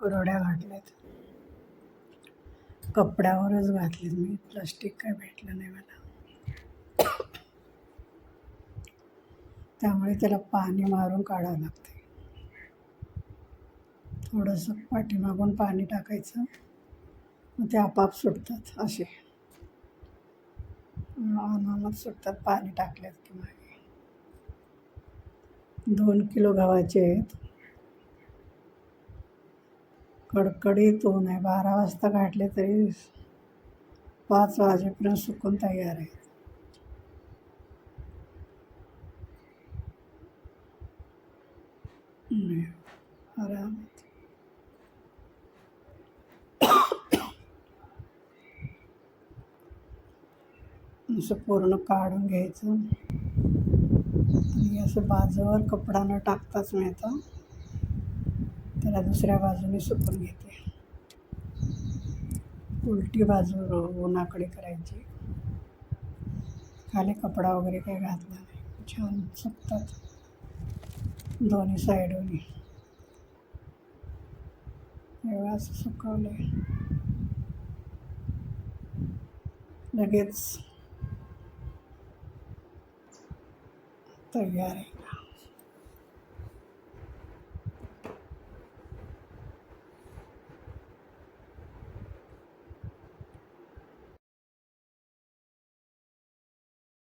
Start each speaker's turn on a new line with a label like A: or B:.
A: कुरवड्या घातल्यात. कपड्यावरच घातलेत मी, प्लास्टिक काय भेटलं नाही मला. त्यामुळे त्याला पाणी मारून काढावं लागते. थोडंसं पाठीमागून पाणी टाकायचं, मग ते आपाप सुटतात. असे अनामत सुटतात पाणी टाकल्यात की मागे. 2 किलो गव्हाचे आहेत. कडकडीत ऊन आहे. 12 वाजता घातले तरी 5 वाजेपर्यंत सुकून तयार आहे. आरामात असं पूर्ण काढून घ्यायचं आणि असं बाजूवर कपडा न टाकताच मी आता त्याला दुसऱ्या बाजूने सुकून घेते. उलटी बाजू उन्हाकडे करायची. खाली कपडा वगैरे काही घातला नाही. छान सुकतात दोन्ही साईडोनी. एवढं असं सुकवले लगेच तयार आहे.